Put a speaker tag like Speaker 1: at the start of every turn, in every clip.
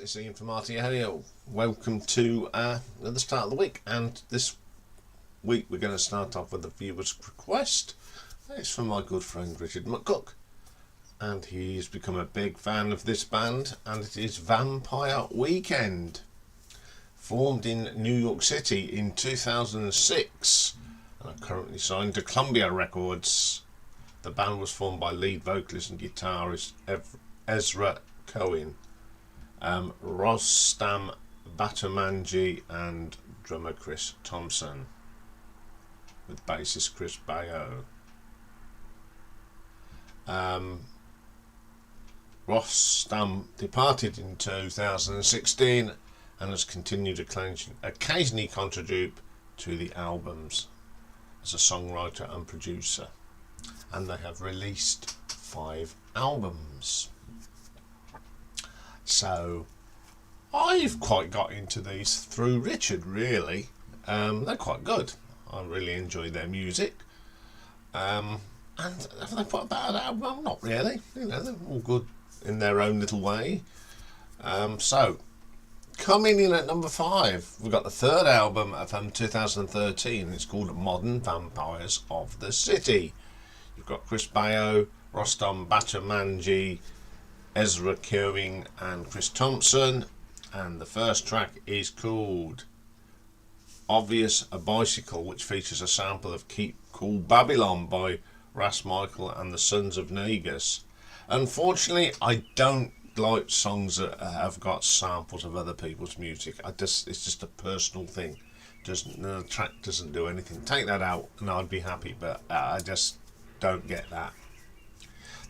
Speaker 1: it's Ian from RTO. Welcome to the start of the week, and this week we're going to start off with a viewer's request. It's from my good friend Richard McCook, and he's become a big fan of this band, and it is Vampire Weekend. Formed in New York City in 2006 and are currently signed to Columbia Records. The band was formed by lead vocalist and guitarist Ezra Cohen, Rostam Batamanji and drummer Chris Thompson, with bassist Chris Bayo. Rostam departed in 2016 and has continued to occasionally contribute to the albums as a songwriter and producer, and they have released 5 albums. So I've quite got into these through Richard, really. They're quite good. I really enjoy their music. And have they put a bad album? Not really. They're all good in their own little way. So coming in at number 5, we've got the third album from 2013. It's called Modern Vampires of the City. You've got Chris Bayo, Rostam Batamanji, Ezra Cohen and Chris Thompson, and the first track is called Obvious a Bicycle, which features a sample of Keep Cool Babylon by Ras Michael and the Sons of Negus. Unfortunately, I don't like songs that have got samples of other people's music. It's just a personal thing. The track doesn't do anything. Take that out and I'd be happy, but I just don't get that.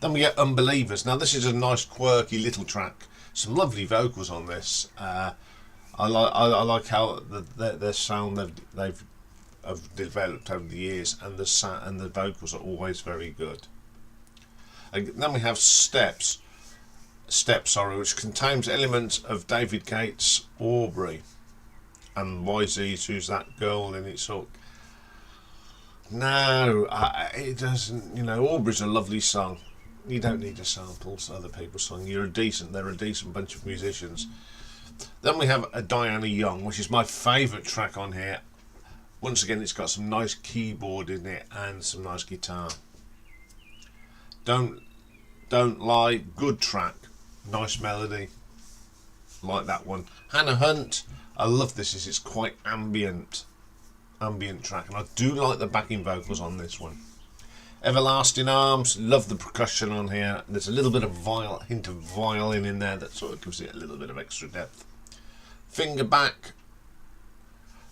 Speaker 1: Then we get Unbelievers. Now this is a nice quirky little track. Some lovely vocals on this. I like how their sound they've developed over the years, and the vocals are always very good. And then we have Steps, which contains elements of David Gates' Aubrey and YZ's Who's That Girl in it. So no, it doesn't. Aubrey's a lovely song. You don't need to sample other people's songs. They're a decent bunch of musicians. Then we have a Diana Young, which is my favourite track on here. Once again, it's got some nice keyboard in it and some nice guitar. Don't Lie, good track, nice melody, like that one. Hannah Hunt, I love this. It's quite ambient track, and I do like the backing vocals on this one. Everlasting Arms, love the percussion on here. There's a little bit of hint of violin in there that sort of gives it a little bit of extra depth. Finger Back,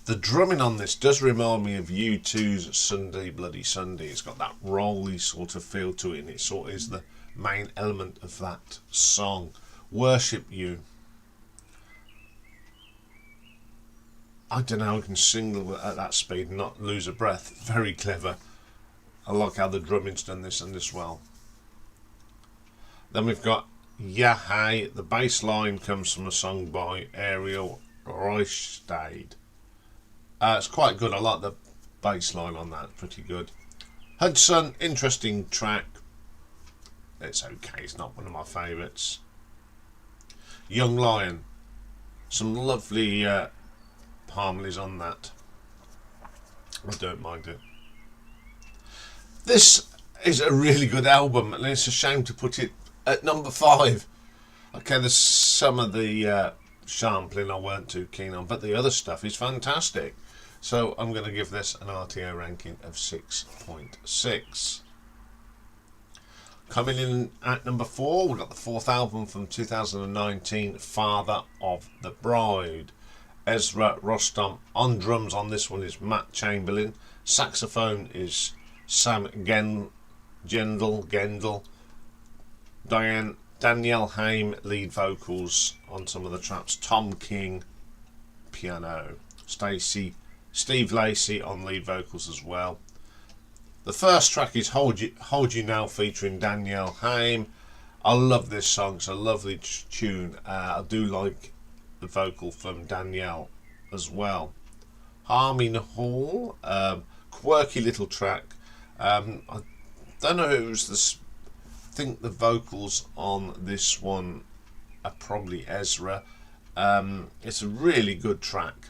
Speaker 1: the drumming on this does remind me of U2's Sunday Bloody Sunday. It's got that rolly sort of feel to it, and it sort of is the main element of that song. Worship You, I don't know, I can sing at that speed and not lose a breath. Very clever. I like how the drumming's done this and this well. Then we've got Yeah Hey. The bass line comes from a song by Ariel Reichstad. It's quite good. I like the bass line on that. Pretty good. Hudson, interesting track. It's okay. It's not one of my favourites. Young Lion. Some lovely harmonies on that. I don't mind it. This is a really good album, and it's a shame to put it at number 5. Okay, there's some of the sampling I weren't too keen on, but the other stuff is fantastic. So I'm going to give this an RTO ranking of 6.6. Coming in at number 4, we've got the 4th album from 2019, Father of the Bride. Ezra Rostam. On drums on this one is Matt Chamberlain. Saxophone is Sam Gendel. Danielle Haim lead vocals on some of the tracks. Tom King piano. Steve Lacey on lead vocals as well. The first track is Hold You Now featuring Danielle Haim. I love this song. It's a lovely tune. I do like the vocal from Danielle as well. Harming Hall, quirky little track. I don't know who it was this. I think the vocals on this one are probably Ezra. It's a really good track.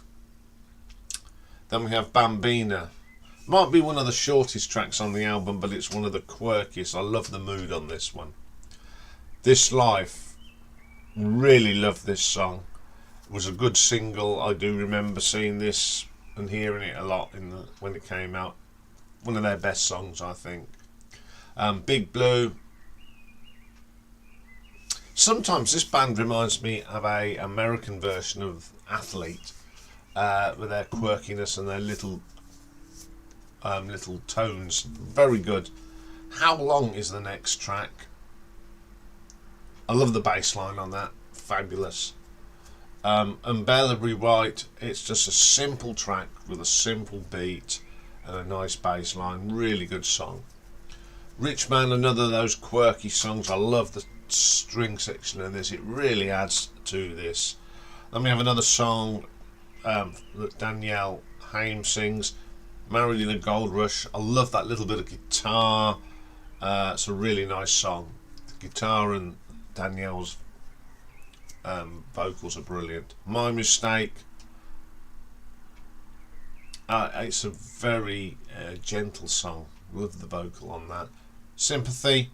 Speaker 1: Then we have Bambina. Might be one of the shortest tracks on the album, but it's one of the quirkiest. I love the mood on this one. This Life, really love this song. It was a good single. I do remember seeing this and hearing it a lot when it came out. One of their best songs, I think. Big Blue. Sometimes this band reminds me of a American version of Athlete, with their quirkiness and their little tones. Very good. How Long is the next track. I love the bass line on that. Fabulous. Umbrella Rewrite. It's just a simple track with a simple beat and a nice bass line. Really good song. Rich Man, another of those quirky songs. I love the string section of this. It really adds to this. Then we have another song that Danielle Haim sings, Married in a Gold Rush. I love that little bit of guitar. It's a really nice song. The guitar and Danielle's vocals are brilliant. My Mistake. It's a very gentle song. Love the vocal on that. Sympathy.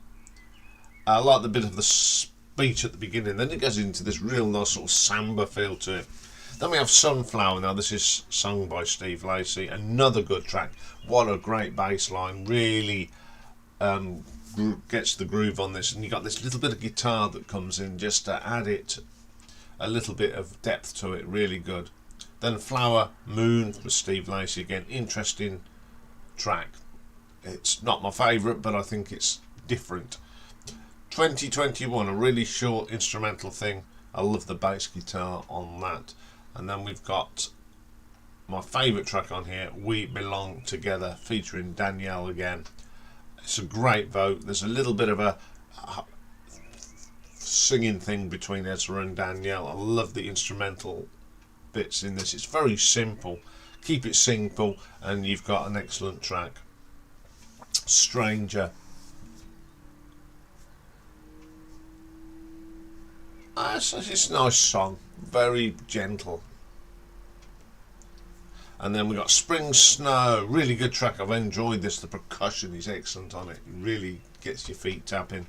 Speaker 1: I like the bit of the speech at the beginning. Then it goes into this real nice sort of samba feel to it. Then we have Sunflower. Now this is sung by Steve Lacy. Another good track. What a great bass line. Really gets the groove on this. And you got this little bit of guitar that comes in just to add it a little bit of depth to it. Really good. Then Flower Moon with Steve Lacy again. Interesting track. It's not my favourite, but I think it's different. 2021, a really short instrumental thing. I love the bass guitar on that. And then we've got my favourite track on here, We Belong Together, featuring Danielle again. It's a great vote. There's a little bit of a singing thing between Ezra and Danielle. I love the instrumental bits in this. It's very simple. Keep it simple and you've got an excellent track. Stranger. It's a nice song. Very gentle. And then we got Spring Snow. Really good track. I've enjoyed this. The percussion is excellent on it. It really gets your feet tapping.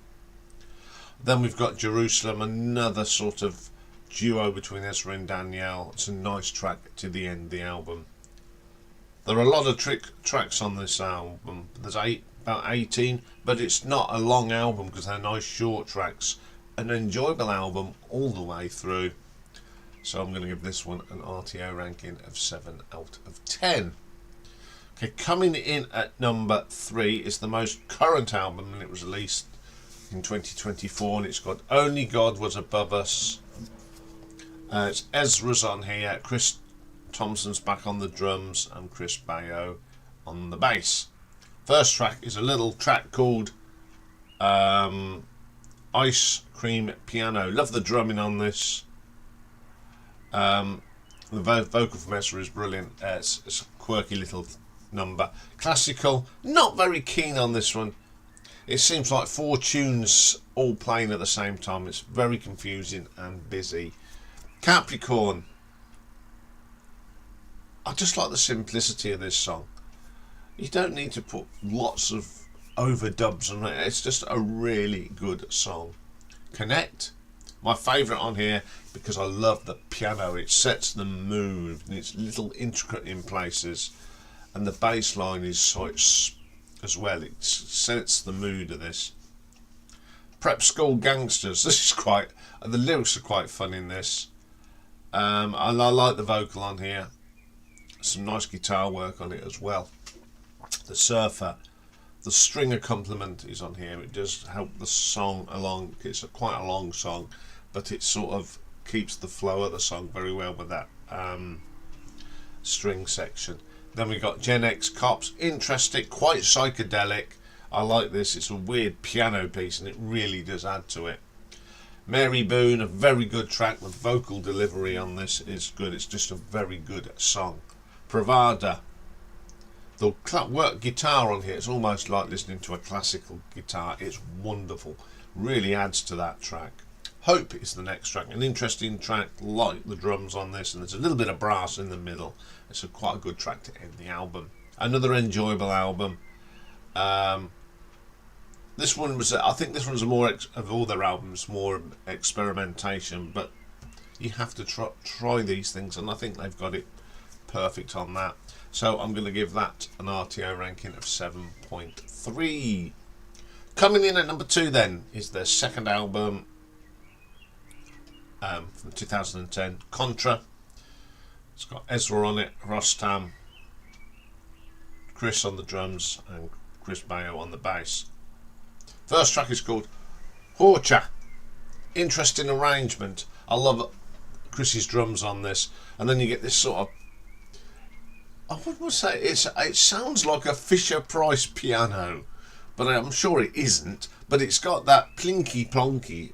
Speaker 1: Then we've got Jerusalem. Another sort of duo between Ezra and Danielle. It's a nice track to the end of the album. There are a lot of tracks on this album. There's about 18, but it's not a long album because they're nice short tracks. An enjoyable album all the way through. So I'm going to give this one an RTO ranking of 7 out of 10. Okay, coming in at number 3 is the most current album, and it was released in 2024, and it's got Only God Was Above Us. It's Ezra's on here, Chris Thompson's back on the drums, and Chris Bayo on the bass. First track is a little track called Ice Cream Piano. Love the drumming on this. The vocal from Ezra is brilliant. It's a quirky little number. Classical, not very keen on this one. It seems like 4 tunes all playing at the same time. It's very confusing and busy. Capricorn. I just like the simplicity of this song. You don't need to put lots of overdubs on it. It's just a really good song. Connect. My favourite on here because I love the piano. It sets the mood and it's little intricate in places, and the bass line is so as well. It sets the mood of this. Prep School Gangsters. This is quite. The lyrics are quite fun in this. I like the vocal on here. Some nice guitar work on it as well. The Surfer. The string accompaniment is on here. It does help the song along. It's quite a long song, but it sort of keeps the flow of the song very well with that string section. Then we got Gen X Cops. Interesting, quite psychedelic. I like this. It's a weird piano piece and it really does add to it. Mary Boone, a very good track. The vocal delivery on this is good. It's just a very good song. Pravada. The work guitar on here, it's almost like listening to a classical guitar. It's wonderful. Really adds to that track. Hope is the next track. An interesting track, like the drums on this, and there's a little bit of brass in the middle. It's quite a good track to end the album. Another enjoyable album. This one was, I think this one's more of all their albums, more experimentation, but you have to try these things, and I think they've got it perfect on that. So I'm going to give that an RTO ranking of 7.3. Coming in at number 2 then is their second album from 2010, Contra. It's got Ezra on it, Rostam, Chris on the drums, and Chris Bayo on the bass. First track is called Horcha. Interesting arrangement. I love Chris's drums on this, and then you get this sort of, I wouldn't say it sounds like a Fisher-Price piano, but I'm sure it isn't. But it's got that plinky plonky,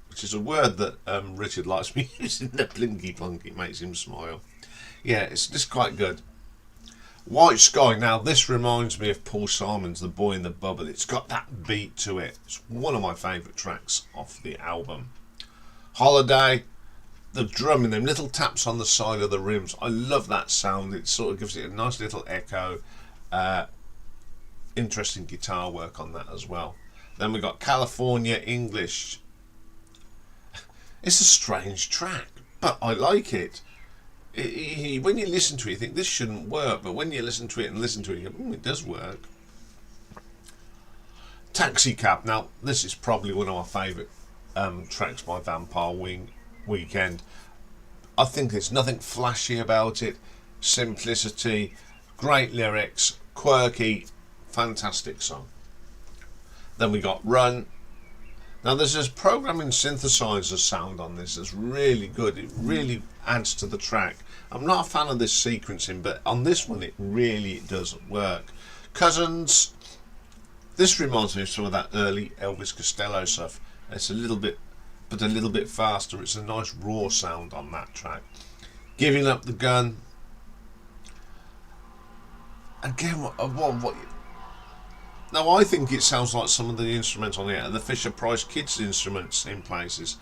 Speaker 1: which is a word that Richard likes me using. The plinky plonky makes him smile. Yeah, it's just quite good. White Sky. Now this reminds me of Paul Simon's The Boy in the Bubble. It's got that beat to it. It's one of my favourite tracks off the album. Holiday. The drum and them little taps on the side of the rims. I love that sound. It sort of gives it a nice little echo. Interesting guitar work on that as well. Then we got California English. It's a strange track, but I like it. When you listen to it, you think this shouldn't work, but when you listen to it, you go, it does work. Taxi Cab. Now, this is probably one of my favourite tracks by Vampire Weekend. I think there's nothing flashy about it. Simplicity, great lyrics, quirky, fantastic song. Then we got Run. Now there's this programming synthesizer sound on this that's really good. It really adds to the track. I'm not a fan of this sequencing, but on this one it really does work. Cousins. This reminds me of some of that early Elvis Costello stuff. It's a little bit faster. It's a nice raw sound on that track. Giving Up the Gun. Again, what? Now I think it sounds like some of the instruments on here are the Fisher-Price Kids instruments in places.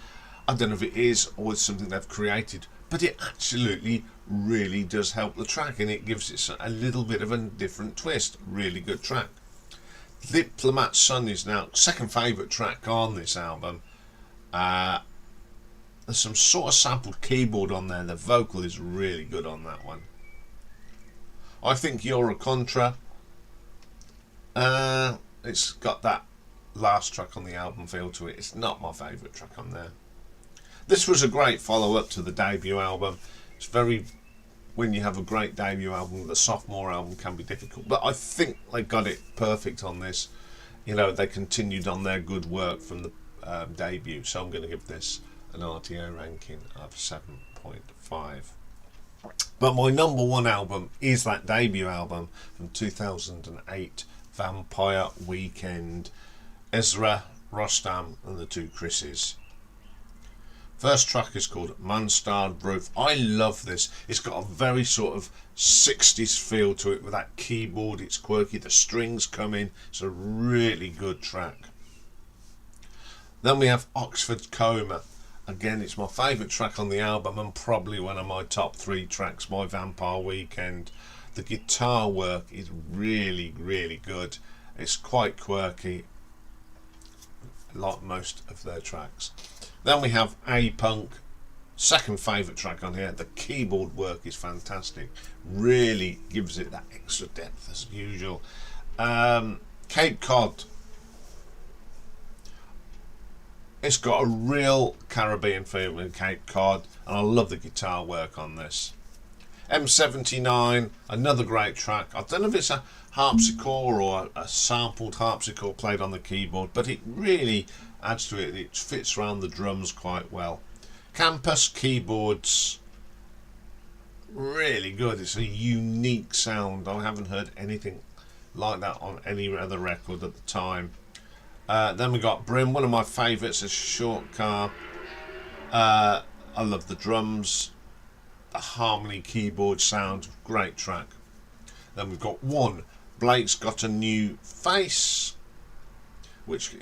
Speaker 1: I don't know if it is or it's something they've created, but it absolutely really does help the track, and it gives it a little bit of a different twist. Really good track. Diplomat Son is now second favourite track on this album. There's some sort of sampled keyboard on there. The vocal is really good on that one. I Think You're a Contra. It's got that last track on the album feel to it. It's not my favourite track on there. This was a great follow-up to the debut album. It's very, when you have a great debut album, the sophomore album can be difficult, but I think they got it perfect on this. You know, they continued on their good work from the debut, so I'm going to give this an RTO ranking of 7.5. But my number one album is that debut album from 2008, Vampire Weekend. Ezra, Rostam and the two Chris's. First track is called Mansard Roof. I love this. It's got a very sort of 60s feel to it with that keyboard. It's quirky, the strings come in. It's a really good track. Then we have Oxford Coma. Again, it's my favourite track on the album and probably one of my top 3 tracks by Vampire Weekend. The guitar work is really, really good. It's quite quirky, like most of their tracks. Then we have A-Punk, second favourite track on here. The keyboard work is fantastic. Really gives it that extra depth as usual. Cape Cod. It's got a real Caribbean feel in Cape Cod, and I love the guitar work on this. M79, another great track. I don't know if it's a harpsichord or a sampled harpsichord played on the keyboard, but it really adds to it. It fits around the drums quite well. Campus keyboards, really good. It's a unique sound. I haven't heard anything like that on any other record at the time. Then we got Brim, one of my favourites, a short car. I love the drums, the harmony keyboard sound, great track. Then we've got One, Blake's Got a New Face. which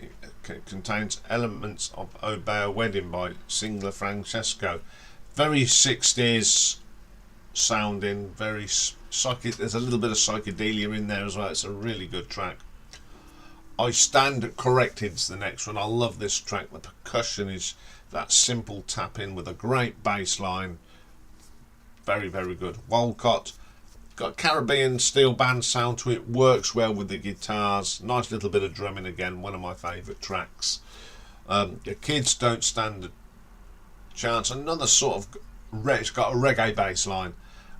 Speaker 1: contains elements of O Bear Wedding by Singler Francesco. Very 60s sounding, very there's a little bit of psychedelia in there as well. It's a really good track. I Stand Corrected's the next one. I love this track. The percussion is that simple tapping with a great bass line. Very, very good. Walcott, got Caribbean steel band sound to it, works well with the guitars. Nice little bit of drumming again, one of my favourite tracks. The Kids Don't Stand a Chance, another sort of, it's got a reggae bass line,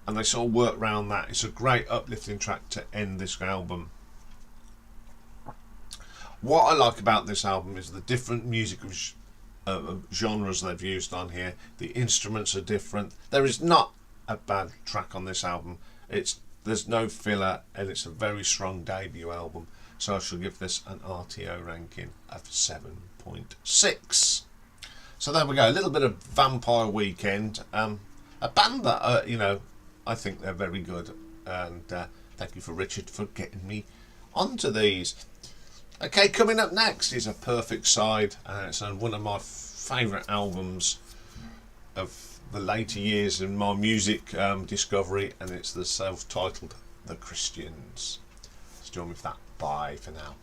Speaker 1: and they sort of work around that. It's a great uplifting track to end this album. What I like about this album is the different music genres they've used on here. The instruments are different. There is not a bad track on this album. There's no filler, and it's a very strong debut album. So I shall give this an RTO ranking of 7.6. So there we go. A little bit of Vampire Weekend. A band that I think they're very good, and thank you for Richard for getting me onto these. Okay, coming up next is A Perfect Side, and it's one of my favourite albums of the later years in my music discovery, and it's the self-titled The Christians. Let's join me for that. Bye for now.